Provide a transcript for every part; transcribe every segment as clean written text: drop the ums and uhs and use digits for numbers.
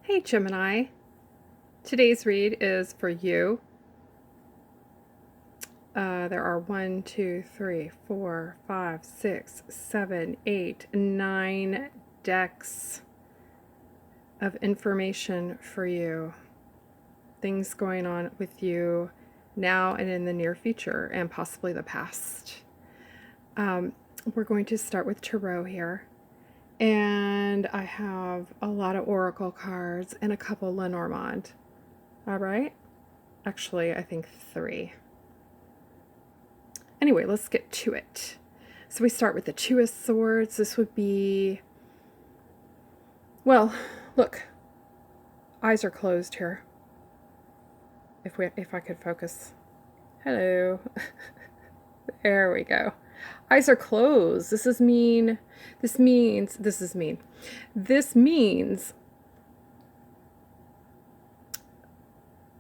Hey Gemini, today's read is for you. There are 1, 2, 3, 4, 5, 6, 7, 8, 9 decks of information for you. Things going on with you now and in the near future and possibly the past. We're going to start with Tarot here. And I have a lot of Oracle cards and a couple Lenormand. All right? Actually, I think 3. Anyway, let's get to it. So we start with the Two of Swords. This would be, well, look, eyes are closed here. If I could focus. Hello. There we go. Eyes are closed. This means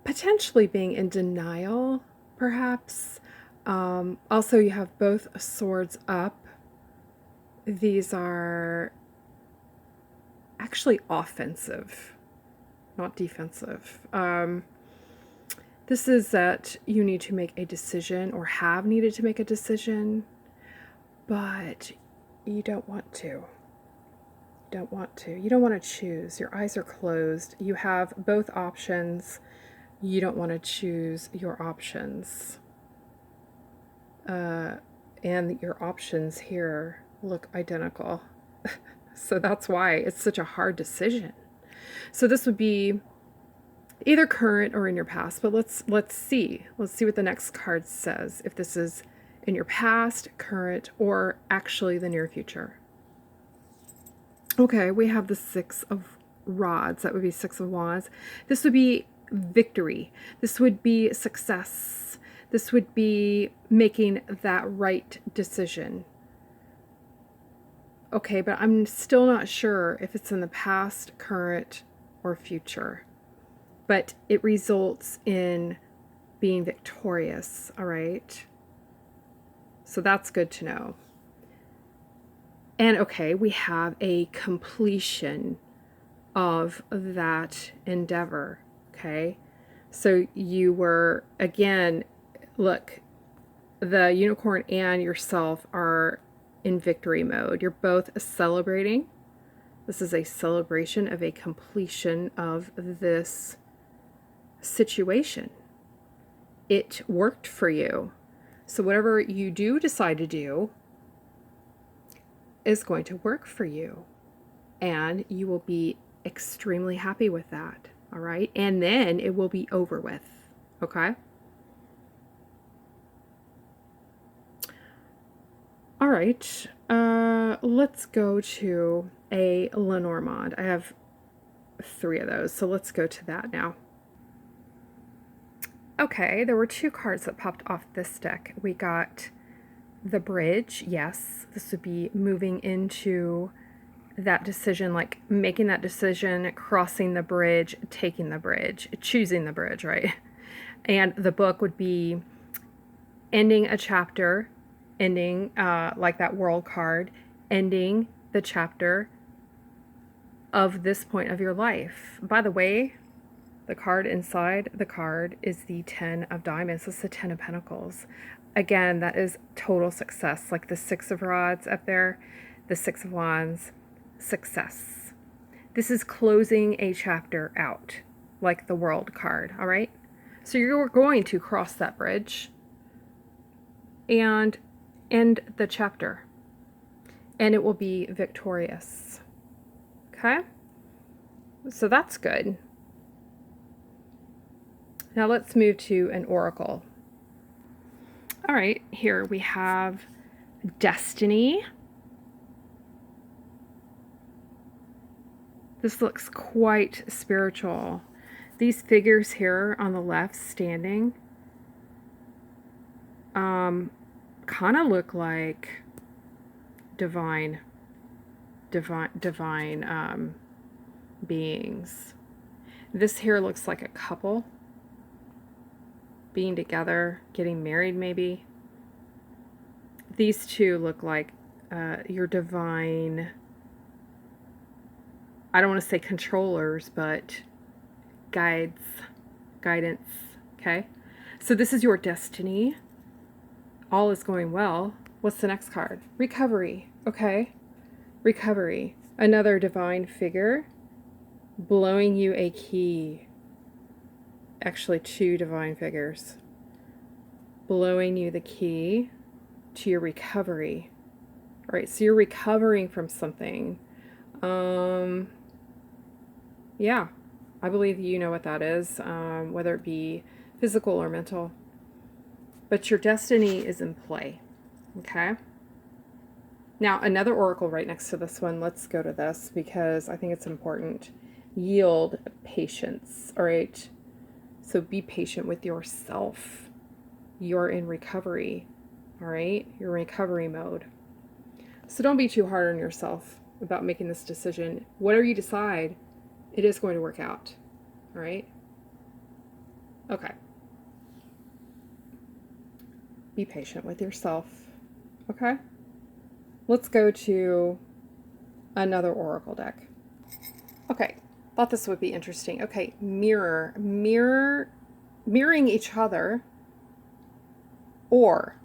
potentially being in denial, perhaps. Also, you have both swords up. These are actually offensive, not defensive. This is that you need to make a decision or have needed to make a decision, but you don't want to. You don't want to choose. Your eyes are closed. You have both options. You don't want to choose your options. And your options here look identical. So that's why it's such a hard decision. So this would be either current or in your past, but let's see what the next card says, if this is in your past, current, or actually the near future. Okay, we have the Six of Rods. That would be Six of Wands. This would be victory. This would be success. This would be making that right decision. Okay, but I'm still not sure if it's in the past, current, or future. But it results in being victorious, all right? So that's good to know. And okay, we have a completion of that endeavor, okay? So you were, again, look, the unicorn and yourself are in victory mode. You're both celebrating. This is a celebration of a completion of this situation. It worked for you. So whatever you do decide to do is going to work for you. And you will be extremely happy with that. All right. And then it will be over with. Okay. All right. Let's go to a Lenormand. I have 3 of those. So let's go to that now. Okay, there were 2 cards that popped off this deck. We got the bridge. Yes, this would be moving into that decision, like making that decision, crossing the bridge, taking the bridge, choosing the bridge, right? And the book would be ending a chapter, ending like that world card, ending the chapter of this point of your life. By the way, the card inside the card is the 10 of Diamonds. It's the 10 of Pentacles. Again, that is total success. Like the 6 of Rods up there, the 6 of Wands, success. This is closing a chapter out, like the World card, all right? So you're going to cross that bridge and end the chapter, and it will be victorious. Okay? So that's good. Now let's move to an oracle. All right, here we have Destiny. This looks quite spiritual. These figures here on the left standing kind of look like divine beings. This here looks like a couple being together, getting married maybe. These 2 look like your divine I don't want to say controllers, but guides, guidance, okay? So this is your destiny. All is going well. What's the next card? Recovery, okay? Recovery. Another divine figure blowing you a key. Actually, two divine figures blowing you the key to your recovery. All right, so you're recovering from something. Yeah, I believe you know what that is, whether it be physical or mental. But your destiny is in play, okay? Now, another oracle right next to this one. Let's go to this because I think it's important. Yield patience, all right? So be patient with yourself. You're in recovery, all right? You're in recovery mode. So don't be too hard on yourself about making this decision. Whatever you decide, it is going to work out, all right? Okay. Be patient with yourself, okay? Let's go to another oracle deck. Okay, thought this would be interesting. Okay, mirroring each other or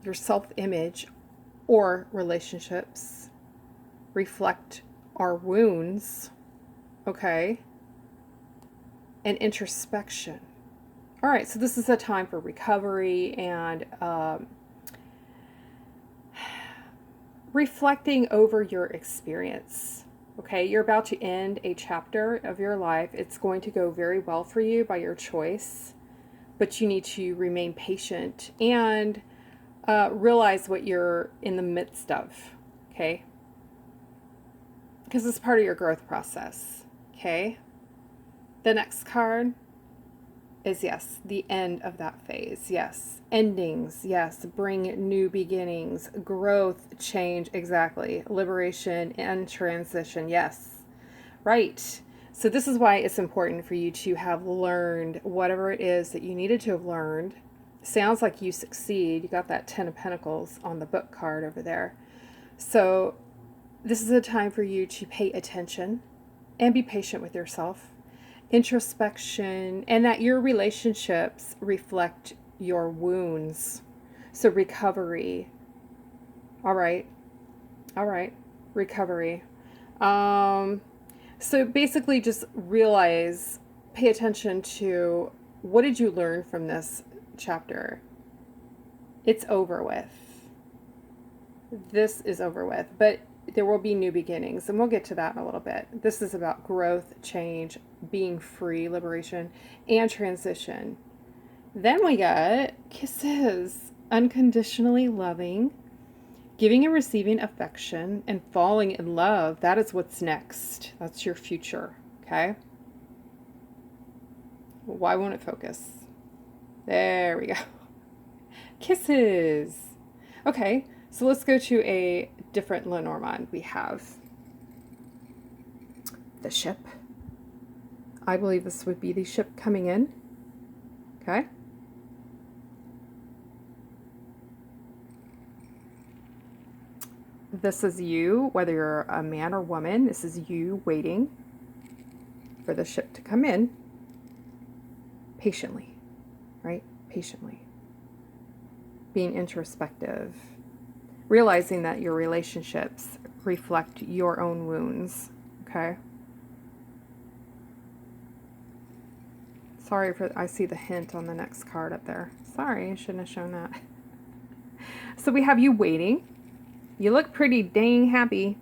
your self-image or relationships reflect our wounds, okay, and introspection. All right, so this is a time for recovery and reflecting over your experience. Okay, you're about to end a chapter of your life. It's going to go very well for you by your choice, but you need to remain patient and realize what you're in the midst of, okay? Because it's part of your growth process, okay? The next card is, yes, the end of that phase. Yes, endings. Yes, bring new beginnings, growth, change. Exactly. Liberation and transition. Yes, right. So this is why it's important for you to have learned whatever it is that you needed to have learned. Sounds like you succeed. You got that 10 of Pentacles on the book card over there. So this is a time for you to pay attention and be patient with yourself. Introspection, and that your relationships reflect your wounds. So recovery. All right. Recovery. So basically just realize, pay attention to what did you learn from this chapter. It's over with. This is over with, but there will be new beginnings, and we'll get to that in a little bit. This is about growth, change, being free, liberation, and transition. Then we got kisses, unconditionally loving, giving and receiving affection, and falling in love. That is what's next. That's your future, okay? Why won't it focus? There we go. Kisses. Okay, so let's go to a different Lenormand. We have the ship. I believe this would be the ship coming in. Okay. This is you, whether you're a man or woman, this is you waiting for the ship to come in patiently, right? Patiently. Being introspective. Realizing that your relationships reflect your own wounds, okay? Sorry for, I see the hint on the next card up there. Sorry, I shouldn't have shown that. So we have you waiting. You look pretty dang happy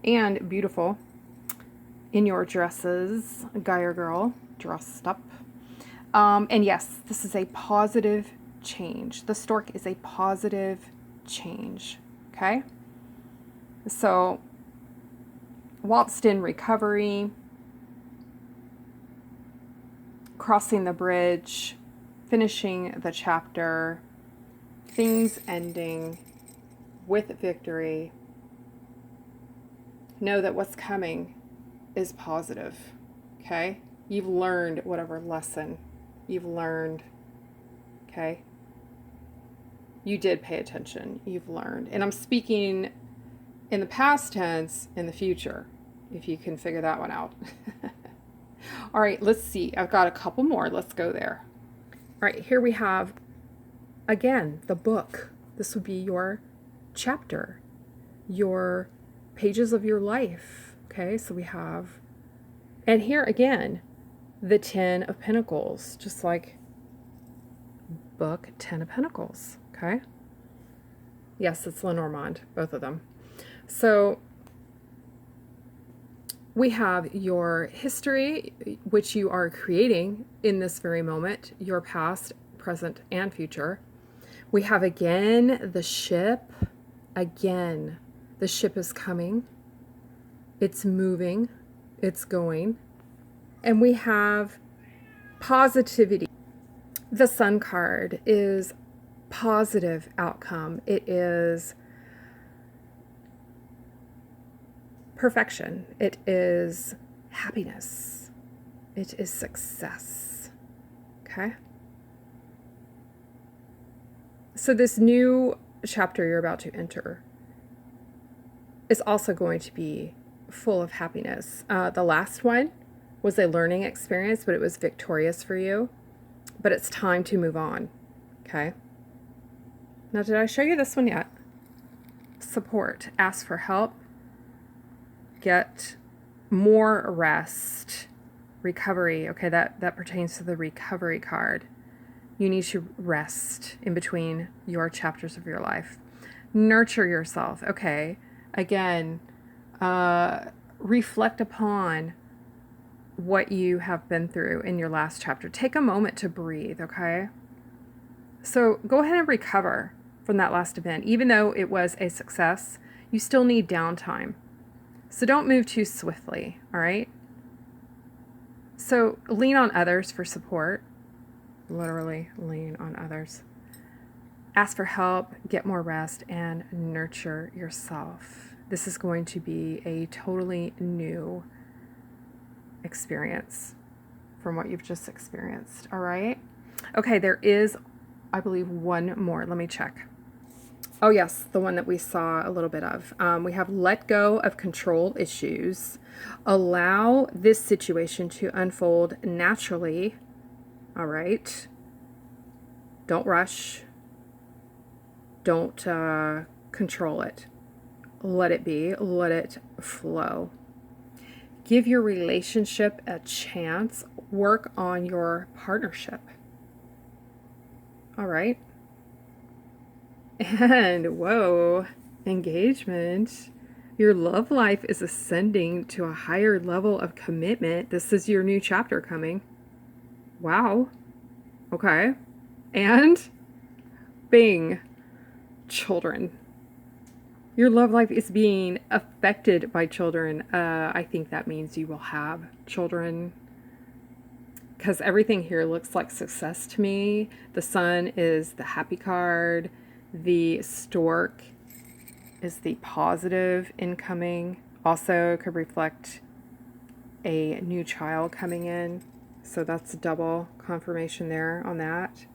and beautiful in your dresses, guy or girl, dressed up. And yes, this is a positive change. The stork is a positive change, okay? So, whilst in recovery, crossing the bridge, finishing the chapter, things ending with victory, know that what's coming is positive, okay? You've learned whatever lesson you've learned, okay? You did pay attention, you've learned. And I'm speaking in the past tense, in the future, if you can figure that one out. All right, let's see. I've got a couple more. Let's go there. All right, here we have, again, the book. This would be your chapter, your pages of your life. Okay, so we have, and here again, the 10 of Pentacles, just like book 10 of Pentacles. Okay. Yes, it's Lenormand, both of them. So we have your history, which you are creating in this very moment, your past, present, and future. We have again the ship. Again, the ship is coming. It's moving. It's going. And we have positivity. The Sun card is positive outcome. It is perfection. It is happiness. It is success. Okay? So this new chapter you're about to enter is also going to be full of happiness. The last one was a learning experience, but it was victorious for you. But it's time to move on. Okay? Now, did I show you this one yet? Support. Ask for help. Get more rest. Recovery. Okay, that pertains to the recovery card. You need to rest in between your chapters of your life. Nurture yourself. Okay, again, reflect upon what you have been through in your last chapter. Take a moment to breathe, okay? So go ahead and recover from that last event. Even though it was a success, you still need downtime. So don't move too swiftly, all right? So lean on others for support. Literally lean on others. Ask for help, get more rest, and nurture yourself. This is going to be a totally new experience from what you've just experienced, all right? Okay, there is, I believe, one more. Let me check. Oh, yes, the one that we saw a little bit of. We have let go of control issues. Allow this situation to unfold naturally. All right. Don't rush. Don't control it. Let it be. Let it flow. Give your relationship a chance. Work on your partnership. All right. And whoa, engagement. Your love life is ascending to a higher level of commitment. This is your new chapter coming. Wow. Okay. And bing, children. Your love life is being affected by children. I think that means you will have children, because everything here looks like success to me. The Sun is the happy card. The stork is the positive incoming. Also could reflect a new child coming in. So that's double confirmation there on that.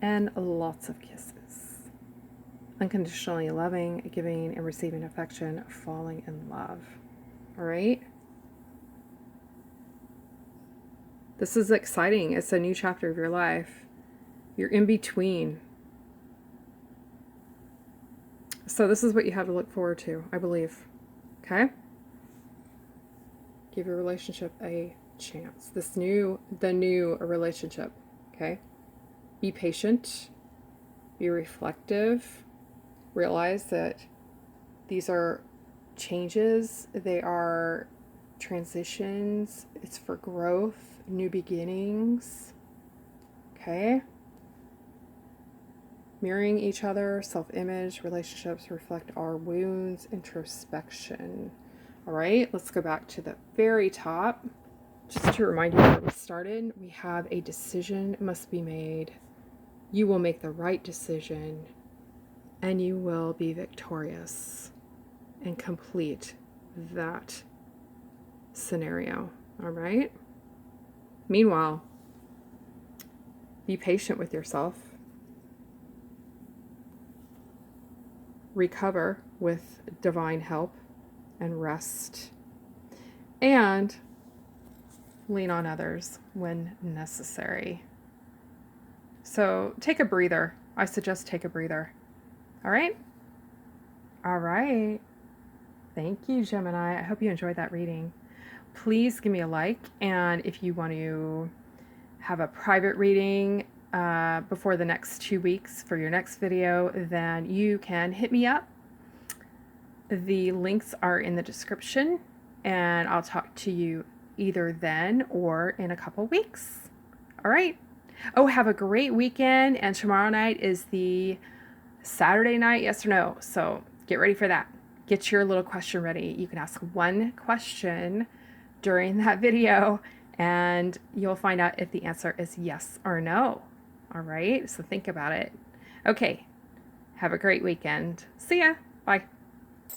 And lots of kisses. Unconditionally loving, giving and receiving affection, falling in love. All right? This is exciting. It's a new chapter of your life. You're in between. So this is what you have to look forward to, I believe. Okay? Give your relationship a chance. The new relationship. Okay? Be patient. Be reflective. Realize that these are changes. They are transitions. It's for growth, new beginnings. Okay? Mirroring each other, self-image, relationships reflect our wounds, introspection. All right, let's go back to the very top. Just to remind you where we started, we have a decision must be made. You will make the right decision, and you will be victorious and complete that scenario. All right? Meanwhile, be patient with yourself. Recover with divine help and rest and lean on others when necessary. So take a breather. I suggest take a breather. All right? All right. Thank you, Gemini. I hope you enjoyed that reading. Please give me a like, and if you want to have a private reading before the next 2 weeks for your next video, then you can hit me up. The links are in the description, and I'll talk to you either then or in a couple weeks. All right. Oh, have a great weekend, and tomorrow night is the Saturday night, yes or no? So get ready for that. Get your little question ready. You can ask one question during that video, and you'll find out if the answer is yes or no. All right, so think about it. Okay, have a great weekend. See ya. Bye.